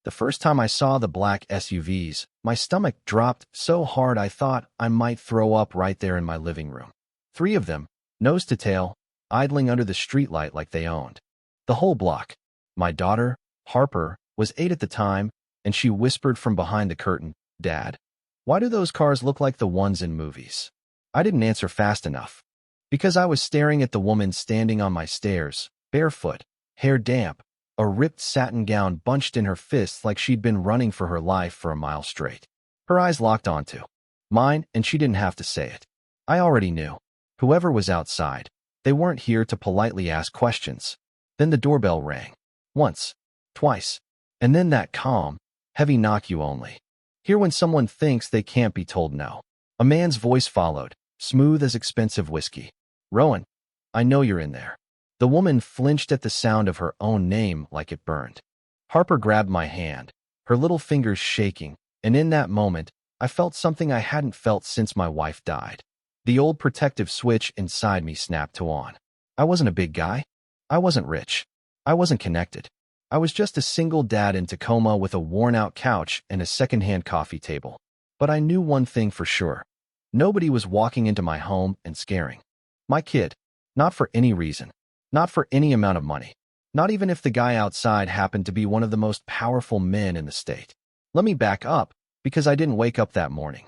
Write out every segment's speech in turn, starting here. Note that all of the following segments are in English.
The first time I saw the black SUVs, my stomach dropped so hard I thought I might throw up right there in my living room. 3 of them, nose to tail, idling under the streetlight like they owned the whole block. My daughter, Harper, was 8 at the time, and she whispered from behind the curtain, "Dad, why do those cars look like the ones in movies?" I didn't answer fast enough, because I was staring at the woman standing on my stairs, barefoot, hair damp, a ripped satin gown bunched in her fists like she'd been running for her life for a mile straight. Her eyes locked onto mine, and she didn't have to say it. I already knew. Whoever was outside, they weren't here to politely ask questions. Then the doorbell rang. Once, twice, and then that calm, heavy knock you only hear when someone thinks they can't be told no. A man's voice followed, smooth as expensive whiskey. "Rowan, I know you're in there." The woman flinched at the sound of her own name like it burned. Harper grabbed my hand, her little fingers shaking, and in that moment, I felt something I hadn't felt since my wife died. The old protective switch inside me snapped to on. I wasn't a big guy. I wasn't rich. I wasn't connected. I was just a single dad in Tacoma with a worn-out couch and a second-hand coffee table. But I knew one thing for sure. Nobody was walking into my home and scaring my kid. Not for any reason. Not for any amount of money. Not even if the guy outside happened to be one of the most powerful men in the state. Let me back up, because I didn't wake up that morning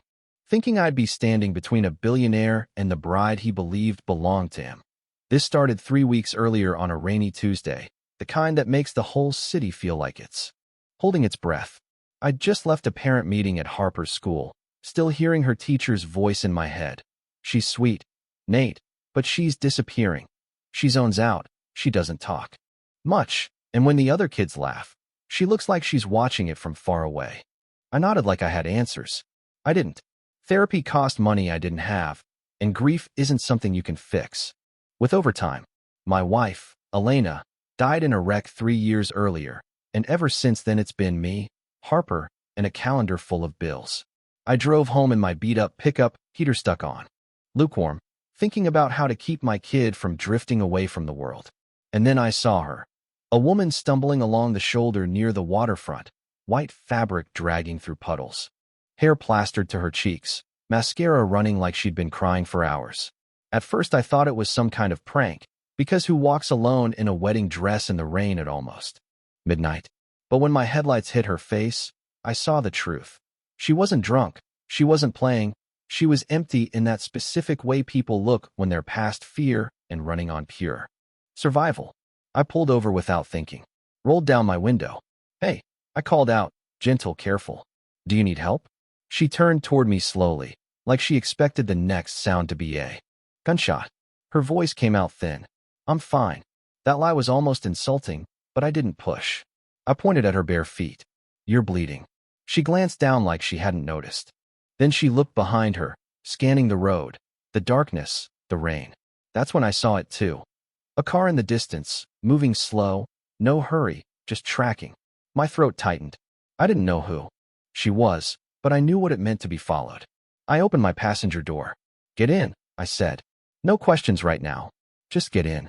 thinking I'd be standing between a billionaire and the bride he believed belonged to him. This started 3 weeks earlier on a rainy Tuesday, the kind that makes the whole city feel like it's holding its breath. I'd just left a parent meeting at Harper's school, still hearing her teacher's voice in my head. "She's sweet, Nate, but she's disappearing. She zones out, she doesn't talk much, and when the other kids laugh, she looks like she's watching it from far away." I nodded like I had answers. I didn't. Therapy cost money I didn't have, and grief isn't something you can fix with overtime. My wife, Elena, died in a wreck 3 years earlier, and ever since then it's been me, Harper, and a calendar full of bills. I drove home in my beat-up pickup, heater stuck on, lukewarm, thinking about how to keep my kid from drifting away from the world. And then I saw her. A woman stumbling along the shoulder near the waterfront, white fabric dragging through puddles. Hair plastered to her cheeks, mascara running like she'd been crying for hours. At first I thought it was some kind of prank, because who walks alone in a wedding dress in the rain at almost midnight? But when my headlights hit her face, I saw the truth. She wasn't drunk, she wasn't playing, she was empty in that specific way people look when they're past fear and running on pure survival. I pulled over without thinking, rolled down my window. "Hey," I called out, gentle, careful. "Do you need help?" She turned toward me slowly, like she expected the next sound to be a gunshot. Her voice came out thin. "I'm fine." That lie was almost insulting, but I didn't push. I pointed at her bare feet. "You're bleeding." She glanced down like she hadn't noticed. Then she looked behind her, scanning the road, the darkness, the rain. That's when I saw it too. A car in the distance, moving slow, no hurry, just tracking. My throat tightened. I didn't know who she was, but I knew what it meant to be followed. I opened my passenger door. "Get in," I said. "No questions right now. Just get in."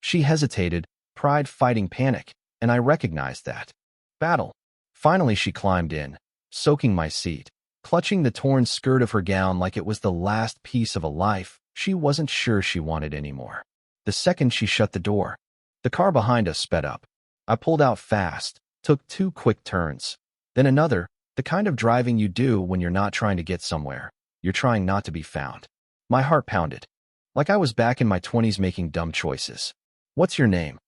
She hesitated, pride fighting panic, and I recognized that battle. Finally she climbed in, soaking my seat, clutching the torn skirt of her gown like it was the last piece of a life she wasn't sure she wanted anymore. The second she shut the door, the car behind us sped up. I pulled out fast, took 2 quick turns, then another, the kind of driving you do when you're not trying to get somewhere. You're trying not to be found. My heart pounded, like I was back in my 20s making dumb choices. "What's your name?"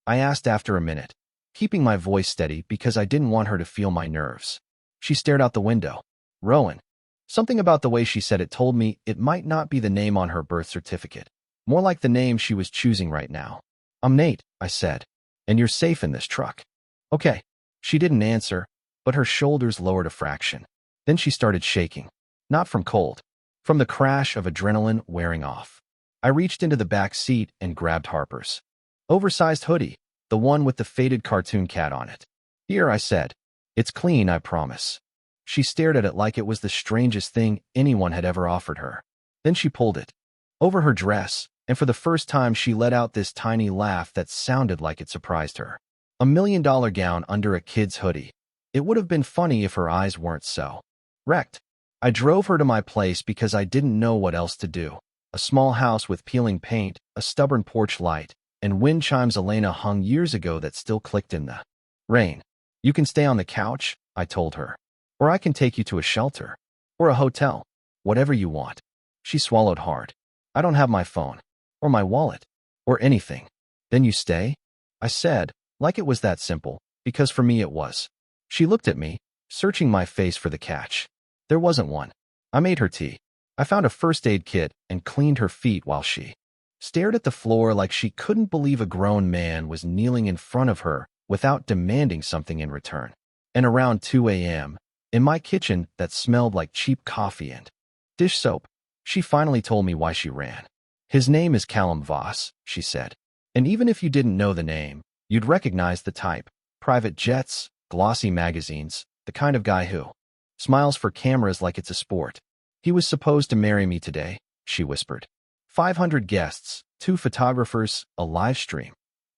I asked after a minute, keeping my voice steady because I didn't want her to feel my nerves. She stared out the window. "Rowan." Something about the way she said it told me it might not be the name on her birth certificate, more like the name she was choosing right now. "I'm Nate," I said, "and you're safe in this truck." "Okay." She didn't answer, but her shoulders lowered a fraction. Then she started shaking. Not from cold, from the crash of adrenaline wearing off. I reached into the back seat and grabbed Harper's oversized hoodie, the one with the faded cartoon cat on it. "Here," I said. "It's clean, I promise." She stared at it like it was the strangest thing anyone had ever offered her. Then she pulled it over her dress, and for the first time she let out this tiny laugh that sounded like it surprised her. $1 million gown under a kid's hoodie. It would have been funny if her eyes weren't so wrecked. I drove her to my place because I didn't know what else to do. A small house with peeling paint, a stubborn porch light, and wind chimes Elena hung years ago that still clicked in the rain. You can stay on the couch, I told her. Or I can take you to a shelter. Or a hotel. Whatever you want. She swallowed hard. I don't have my phone. Or my wallet. Or anything. Then you stay? I said, like it was that simple, because for me it was. She looked at me, searching my face for the catch. There wasn't one. I made her tea. I found a first aid kit and cleaned her feet while she stared at the floor like she couldn't believe a grown man was kneeling in front of her without demanding something in return. And around 2 a.m., in my kitchen that smelled like cheap coffee and dish soap, she finally told me why she ran. His name is Callum Voss, she said. And even if you didn't know the name, you'd recognize the type. Private jets, glossy magazines, the kind of guy who smiles for cameras like it's a sport. He was supposed to marry me today, she whispered. 500 guests, 2 photographers, a live stream.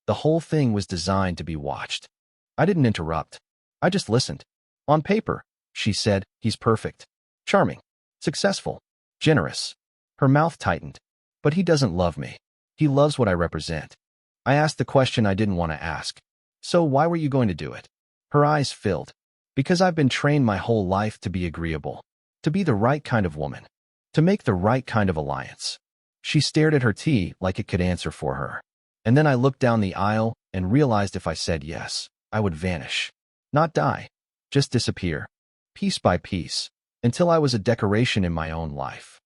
The whole thing was designed to be watched. I didn't interrupt. I just listened. On paper, she said, he's perfect. Charming. Successful. Generous. Her mouth tightened. But he doesn't love me. He loves what I represent. I asked the question I didn't want to ask. So why were you going to do it? Her eyes filled. Because I've been trained my whole life to be agreeable. To be the right kind of woman. To make the right kind of alliance. She stared at her tea like it could answer for her. And then I looked down the aisle and realized if I said yes, I would vanish. Not die. Just disappear. Piece by piece. Until I was a decoration in my own life.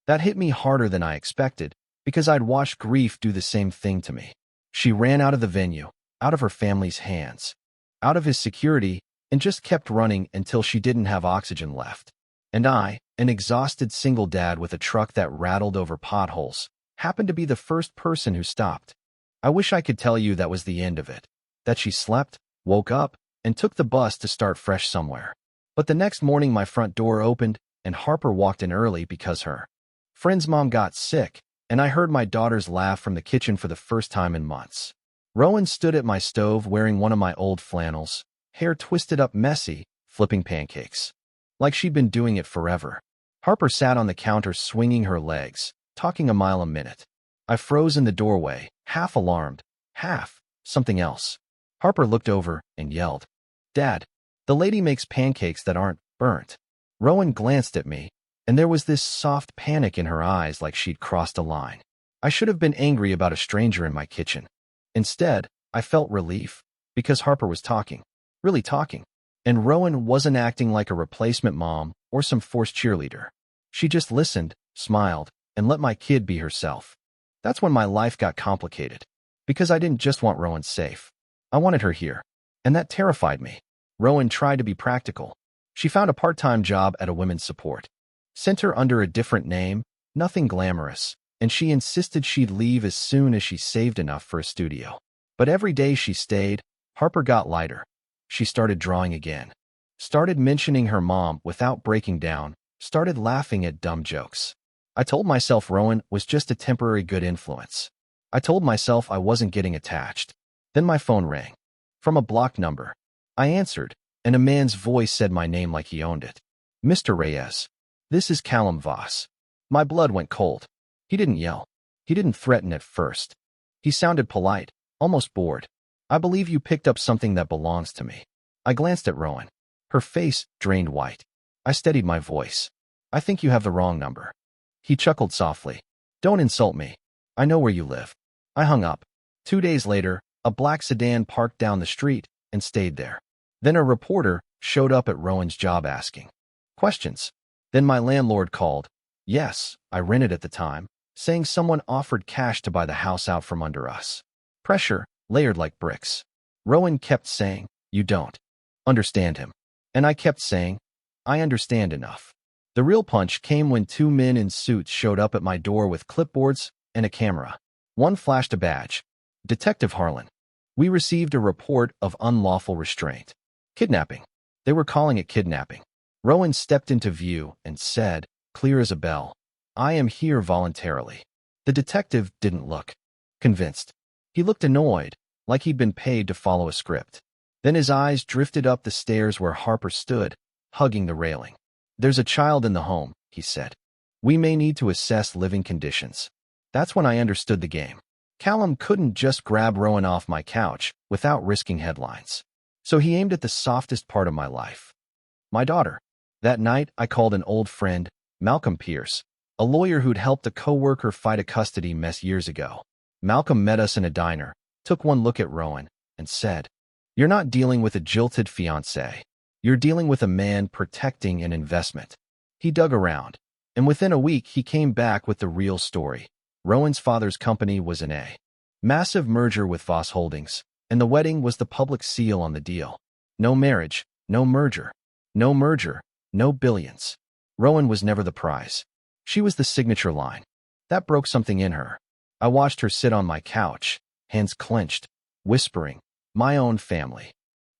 That hit me harder than I expected, because I'd watched grief do the same thing to me. She ran out of the venue, out of her family's hands, out of his security, and just kept running until she didn't have oxygen left. And I, an exhausted single dad with a truck that rattled over potholes, happened to be the first person who stopped. I wish I could tell you that was the end of it, that she slept, woke up, and took the bus to start fresh somewhere. But the next morning my front door opened, and Harper walked in early because her friend's mom got sick, and I heard my daughters laugh from the kitchen for the first time in months. Rowan stood at my stove wearing one of my old flannels, hair twisted up messy, flipping pancakes. Like she'd been doing it forever. Harper sat on the counter swinging her legs, talking a mile a minute. I froze in the doorway, half alarmed, half something else. Harper looked over and yelled, "Dad, the lady makes pancakes that aren't burnt." Rowan glanced at me, and there was this soft panic in her eyes like she'd crossed a line. I should have been angry about a stranger in my kitchen. Instead, I felt relief, because Harper was talking, really talking, and Rowan wasn't acting like a replacement mom or some forced cheerleader. She just listened, smiled, and let my kid be herself. That's when my life got complicated, because I didn't just want Rowan safe. I wanted her here, and that terrified me. Rowan tried to be practical. She found a part-time job at a women's support center under a different name, nothing glamorous, and she insisted she'd leave as soon as she saved enough for a studio. But every day she stayed, Harper got lighter. She started drawing again, started mentioning her mom without breaking down, started laughing at dumb jokes. I told myself Rowan was just a temporary good influence. I told myself I wasn't getting attached. Then my phone rang. From a blocked number. I answered, and a man's voice said my name like he owned it. "Mr. Reyes, this is Callum Voss." My blood went cold. He didn't yell. He didn't threaten at first. He sounded polite, almost bored. "I believe you picked up something that belongs to me." I glanced at Rowan. Her face drained white. I steadied my voice. "I think you have the wrong number." He chuckled softly. "Don't insult me. I know where you live." I hung up. 2 days later, a black sedan parked down the street and stayed there. Then a reporter showed up at Rowan's job asking questions. Then my landlord called. Yes, I rented at the time, saying someone offered cash to buy the house out from under us. Pressure, layered like bricks. Rowan kept saying, "You don't understand him." And I kept saying, "I understand enough." The real punch came when 2 men in suits showed up at my door with clipboards and a camera. One flashed a badge. "Detective Harlan. We received a report of unlawful restraint. Kidnapping." They were calling it kidnapping. Rowan stepped into view and said, clear as a bell, "I am here voluntarily." The detective didn't look convinced. He looked annoyed, like he'd been paid to follow a script. Then his eyes drifted up the stairs where Harper stood, hugging the railing. "There's a child in the home," he said. "We may need to assess living conditions." That's when I understood the game. Callum couldn't just grab Rowan off my couch without risking headlines. So he aimed at the softest part of my life. My daughter. That night, I called an old friend, Malcolm Pierce, a lawyer who'd helped a coworker fight a custody mess years ago. Malcolm met us in a diner, took one look at Rowan, and said, "You're not dealing with a jilted fiancé. You're dealing with a man protecting an investment." He dug around, and within a week he came back with the real story. Rowan's father's company was an massive merger with Voss Holdings, and the wedding was the public seal on the deal. No marriage, no merger. No merger, no billions. Rowan was never the prize. She was the signature line. That broke something in her. I watched her sit on my couch, hands clenched, whispering, "My own family."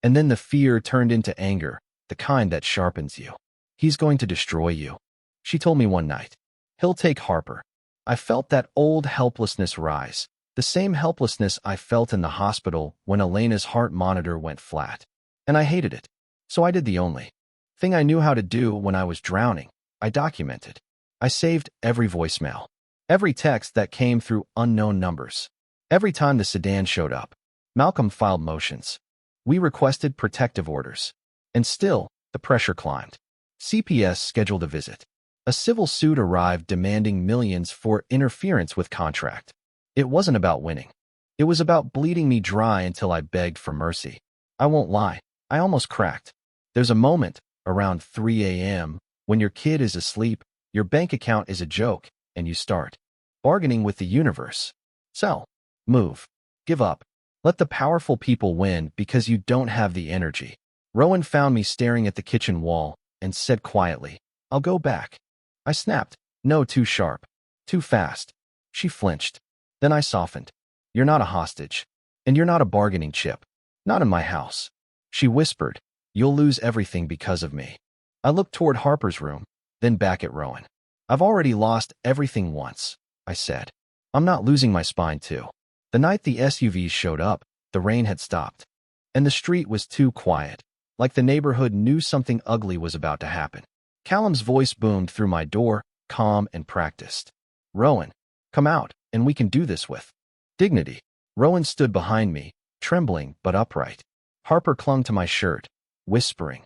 And then the fear turned into anger, the kind that sharpens you. "He's going to destroy you," she told me one night. "He'll take Harper." I felt that old helplessness rise, the same helplessness I felt in the hospital when Elena's heart monitor went flat. And I hated it. So I did the only thing I knew how to do when I was drowning. I documented. I saved every voicemail, every text that came through unknown numbers. Every time the sedan showed up, Malcolm filed motions. We requested protective orders. And still, the pressure climbed. CPS scheduled a visit. A civil suit arrived demanding millions for interference with contract. It wasn't about winning. It was about bleeding me dry until I begged for mercy. I won't lie, I almost cracked. There's a moment, around 3 a.m., when your kid is asleep, your bank account is a joke, and you start bargaining with the universe. Sell. Move. Give up. Let the powerful people win because you don't have the energy. Rowan found me staring at the kitchen wall and said quietly, "I'll go back." I snapped. "No, too sharp. Too fast." She flinched. Then I softened. "You're not a hostage. And you're not a bargaining chip. Not in my house." She whispered, "You'll lose everything because of me." I looked toward Harper's room, then back at Rowan. "I've already lost everything once," I said. "I'm not losing my spine too." The night the SUVs showed up, the rain had stopped. And the street was too quiet, like the neighborhood knew something ugly was about to happen. Callum's voice boomed through my door, calm and practiced. "Rowan, come out, and we can do this with dignity." Rowan stood behind me, trembling but upright. Harper clung to my shirt, whispering,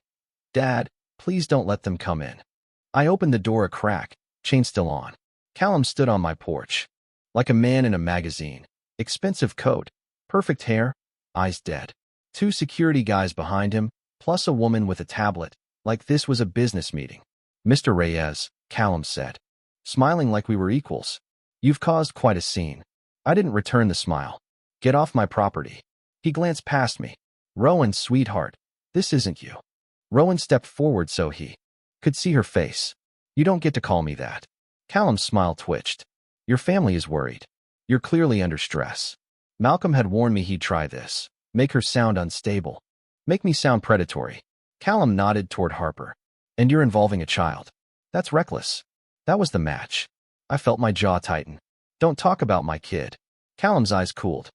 "Dad, please don't let them come in." I opened the door a crack, chain still on. Callum stood on my porch, like a man in a magazine. Expensive coat, perfect hair, eyes dead. 2 security guys behind him, plus a woman with a tablet, like this was a business meeting. "Mr. Reyes," Callum said, smiling like we were equals. "You've caused quite a scene." I didn't return the smile. "Get off my property." He glanced past me. "Rowan, sweetheart, this isn't you." Rowan stepped forward so he could see her face. "You don't get to call me that." Callum's smile twitched. "Your family is worried. You're clearly under stress. Malcolm had warned me he'd try this. Make her sound unstable. Make me sound predatory." Callum nodded toward Harper. "And you're involving a child. That's reckless." That was the match. I felt my jaw tighten. "Don't talk about my kid." Callum's eyes cooled.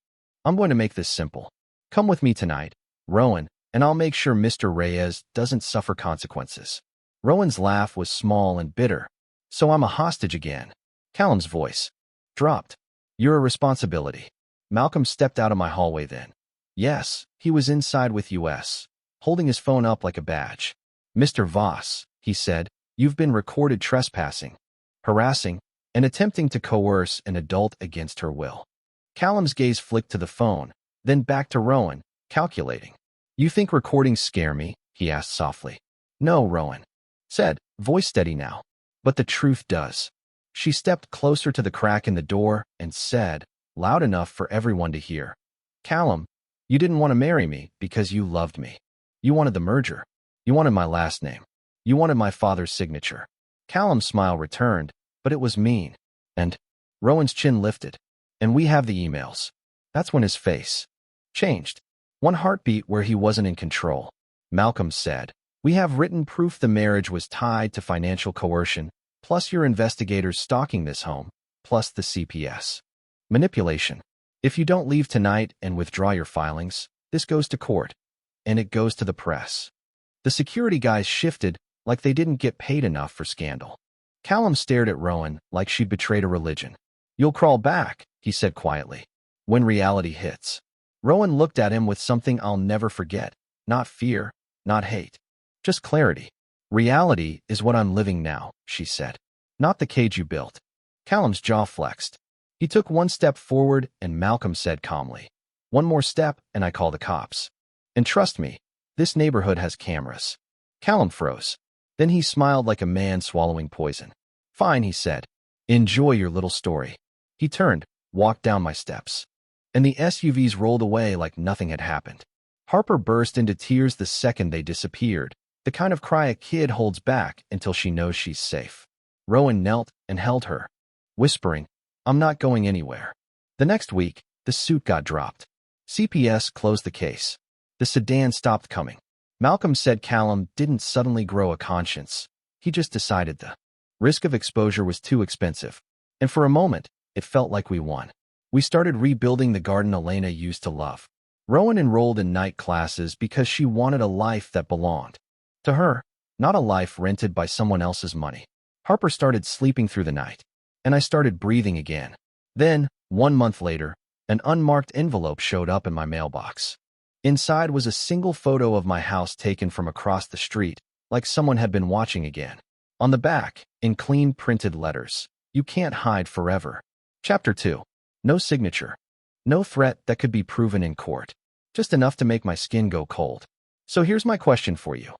"I'm going to make this simple. Come with me tonight, Rowan, and I'll make sure Mr. Reyes doesn't suffer consequences." Rowan's laugh was small and bitter. "So I'm a hostage again." Callum's voice dropped. "You're a responsibility." Malcolm stepped out of my hallway then. Yes, he was inside with us, holding his phone up like a badge. "Mr. Voss," he said, "you've been recorded trespassing, harassing, and attempting to coerce an adult against her will." Callum's gaze flicked to the phone, then back to Rowan, calculating. "You think recordings scare me?" he asked softly. "No," Rowan said, voice steady now. "But the truth does." She stepped closer to the crack in the door and said, loud enough for everyone to hear, "Callum, you didn't want to marry me because you loved me. You wanted the merger. You wanted my last name. You wanted my father's signature." Callum's smile returned, but it was mean. "And," Rowan's chin lifted, "and we have the emails." That's when his face changed. One heartbeat where he wasn't in control. Malcolm said, "We have written proof the marriage was tied to financial coercion, plus your investigators stalking this home, plus the CPS manipulation. If you don't leave tonight and withdraw your filings, this goes to court." and it goes to the press. The security guys shifted like they didn't get paid enough for scandal. Callum stared at Rowan like she'd betrayed a religion. "You'll crawl back," he said quietly. "When reality hits." Rowan looked at him with something I'll never forget. Not fear, not hate. Just clarity. "Reality is what I'm living now," she said. "Not the cage you built." Callum's jaw flexed. He took one step forward and Malcolm said calmly, "One more step and I call the cops. And trust me, this neighborhood has cameras." Callum froze. Then he smiled like a man swallowing poison. "Fine," he said. "Enjoy your little story." He turned, walked down my steps. And the SUVs rolled away like nothing had happened. Harper burst into tears the second they disappeared, the kind of cry a kid holds back until she knows she's safe. Rowan knelt and held her, whispering, "I'm not going anywhere." The next week, the suit got dropped. CPS closed the case. The sedan stopped coming. Malcolm said Callum didn't suddenly grow a conscience. He just decided the risk of exposure was too expensive. And for a moment, it felt like we won. We started rebuilding the garden Elena used to love. Rowan enrolled in night classes because she wanted a life that belonged to her, not a life rented by someone else's money. Harper started sleeping through the night, and I started breathing again. Then, 1 month later, an unmarked envelope showed up in my mailbox. Inside was a single photo of my house taken from across the street, like someone had been watching again. On the back, in clean printed letters, "You can't hide forever." Chapter 2. No signature. No threat that could be proven in court. Just enough to make my skin go cold. So here's my question for you.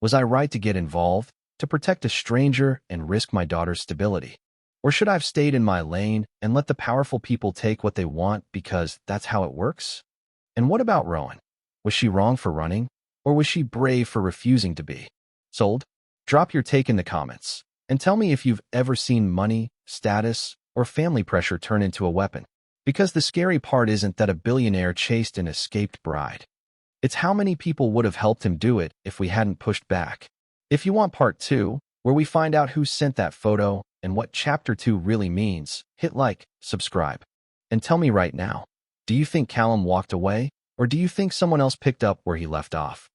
Was I right to get involved, to protect a stranger and risk my daughter's stability? Or should I have stayed in my lane and let the powerful people take what they want because that's how it works? And what about Rowan? Was she wrong for running? Or was she brave for refusing to be? Sold? Drop your take in the comments. And tell me if you've ever seen money, status, or family pressure turn into a weapon. Because the scary part isn't that a billionaire chased an escaped bride. It's how many people would have helped him do it if we hadn't pushed back. If you want part 2, where we find out who sent that photo and what chapter 2 really means, hit like, subscribe. And tell me right now, do you think Callum walked away? Or do you think someone else picked up where he left off?